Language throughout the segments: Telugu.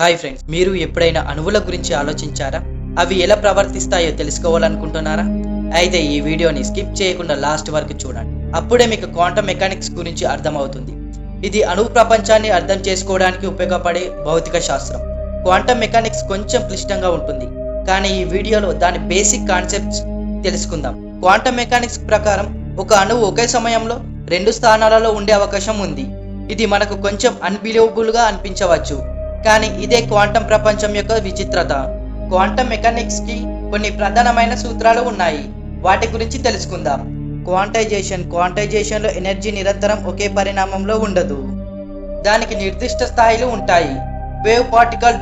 హాయ్ ఫ్రెండ్స్, మీరు ఎప్పుడైనా అణువుల గురించి ఆలోచించారా? అవి ఎలా ప్రవర్తిస్తాయో తెలుసుకోవాలనుకుంటున్నారా? అయితే ఈ వీడియోని స్కిప్ చేయకుండా లాస్ట్ వరకు చూడండి. అప్పుడే మీకు క్వాంటం మెకానిక్స్ గురించి అర్థమవుతుంది. ఇది అణువు ప్రపంచాన్ని అర్థం చేసుకోవడానికి ఉపయోగపడే భౌతిక శాస్త్రం. క్వాంటం మెకానిక్స్ కొంచెం క్లిష్టంగా ఉంటుంది, కానీ ఈ వీడియోలో దాని బేసిక్ కాన్సెప్ట్స్ తెలుసుకుందాం. క్వాంటం మెకానిక్స్ ప్రకారం ఒక అణువు ఒకే సమయంలో రెండు స్థానాలలో ఉండే అవకాశం ఉంది. ఇది మనకు కొంచెం అన్బిలీవబుల్ గా అనిపించవచ్చు, కానీ ఇదే క్వాంటం ప్రపంచం యొక్క విచిత్రత. క్వాంటం మెకానిక్స్ కి కొన్ని ప్రధానమైన సూత్రాలు ఉన్నాయి, వాటి గురించి తెలుసుకుందాం. క్వాంటైజేషన్ లో ఎనర్జీ నిరంతరం ఒకే పరిణామంలో ఉండదు. దానికి నిర్దిష్ట స్థాయిలు ఉంటాయి. వేవ్ పార్టికల్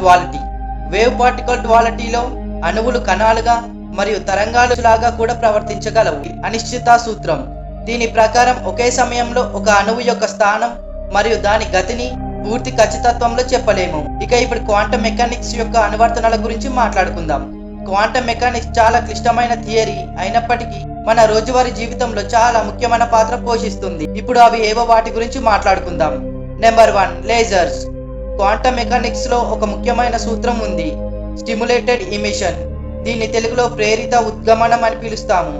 డ్యువాలిటీలో అణువులు కణాలుగా మరియు తరంగాలు లాగా కూడా ప్రవర్తించగలవు. అనిశ్చిత సూత్రం, దీని ప్రకారం ఒకే సమయంలో ఒక అణువు యొక్క స్థానం మరియు దాని గతిని పూర్తి ఖచ్చితత్వంలో చెప్పలేము. ఇక ఇప్పుడు క్వాంటం మెకానిక్స్ యొక్క అనువర్తనాల గురించి మాట్లాడుకుందాం. క్వాంటం మెకానిక్స్ చాలా క్లిష్టమైన థియరీ అయినప్పటికీ మన రోజువారీ జీవితంలో చాలా ముఖ్యమైన పాత్ర పోషిస్తుంది. ఇప్పుడు అవి ఏవో వాటి గురించి మాట్లాడుకుందాం. Number 1, lasers. క్వాంటం మెకానిక్స్ లో ఒక ముఖ్యమైన సూత్రం ఉంది, స్టిమ్యులేటెడ్ ఎమిషన్. దీన్ని తెలుగులో ప్రేరిత ఉద్గమనం అని పిలుస్తాము.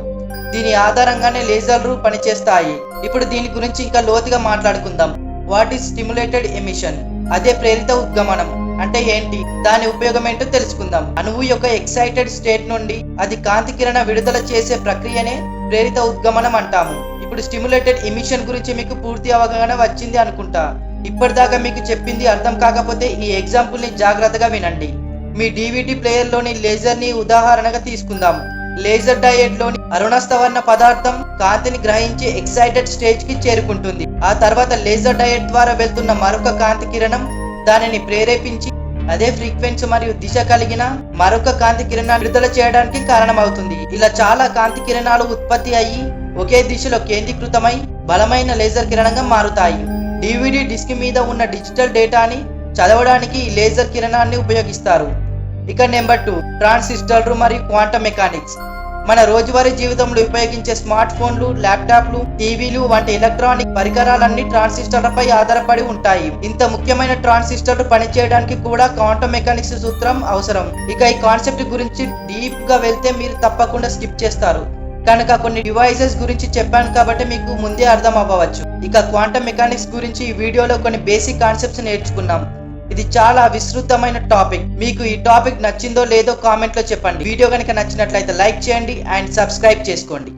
దీని ఆధారంగానే లేజర్లు పనిచేస్తాయి. ఇప్పుడు దీని గురించి ఇంకా లోతుగా మాట్లాడుకుందాం. What is stimulated emission? అదే ప్రేరిత ఉద్గమనం అంటే ఏంటి, దాని ఉపయోగం ఏంటో తెలుసుకుందాం. అణువు యొక్క ఎక్సైటెడ్ స్టేట్ నుండి అది కాంతి కిరణ విడుదల చేసే ప్రక్రియనే ప్రేరిత ఉద్గమనం అంటాము. ఇప్పుడు స్టిమ్యులేటెడ్ ఎమిషన్ గురించి మీకు పూర్తి అవగాహన వచ్చింది అనుకుంటా. ఇప్పటిదాకా మీకు చెప్పింది అర్థం కాకపోతే ఈ ఎగ్జాంపుల్ ని జాగ్రత్తగా వినండి. మీ డివిడి ప్లేయర్ లోని లేజర్ ని ఉదాహరణగా తీసుకుందాం. లేజర్ డయోడ్ లోని అరుణస్తవర్ణ పదార్థం కాంతిని గ్రహించి ఎక్సైటెడ్ స్టేజ్ కి చేరుకుంటుంది. ఆ తర్వాత లేజర్ డయోడ్ ద్వారా వెళ్తున్న మరొక కాంతి కిరణం దానిని ప్రేరేపించి అదే ఫ్రీక్వెన్సీ మరియు దిశ కలిగిన మరొక కాంతి కిరణాన్ని విడుదల చేయడానికి కారణమవుతుంది. ఇలా చాలా కాంతి కిరణాలు ఉత్పత్తి అయ్యి ఒకే దిశలో కేంద్రీకృతమై బలమైన లేజర్ కిరణంగా మారుతాయి. డివిడి డిస్క్ మీద ఉన్న డిజిటల్ డేటాని చదవడానికి ఈ లేజర్ కిరణాన్ని ఉపయోగిస్తారు. ఇక నెంబర్ 2, ట్రాన్సిస్టర్లు మరియు క్వాంటం మెకానిక్స్. మన రోజువారీ జీవితంలో ఉపయోగించే స్మార్ట్ ఫోన్లు, ల్యాప్టాప్లు, టీవీలు వంటి ఎలక్ట్రానిక్ పరికరాలన్నీ ట్రాన్సిస్టర్లపై ఆధారపడి ఉంటాయి. ఇంత ముఖ్యమైన ట్రాన్సిస్టర్లు పనిచేయడానికి కూడా క్వాంటం మెకానిక్స్ సూత్రం అవసరం. ఇక ఈ కాన్సెప్ట్ గురించి డీప్ గా వెళ్తే మీరు తప్పకుండా స్కిప్ చేస్తారు కనుక కొన్ని డివైసెస్ గురించి చెప్పాను కాబట్టి మీకు ముందే అర్థం అవ్వవచ్చు. ఇక క్వాంటం మెకానిక్స్ గురించి ఈ వీడియోలో కొన్ని బేసిక్ కాన్సెప్ట్స్ నేర్చుకున్నాం. ఇది చాలా విస్తృతమైన టాపిక్. మీకు ఈ టాపిక్ నచ్చిందో లేదో కామెంట్ లో చెప్పండి. వీడియో కనుక నచ్చినట్లయితే లైక్ చేయండి అండ్ సబ్స్క్రైబ్ చేసుకోండి.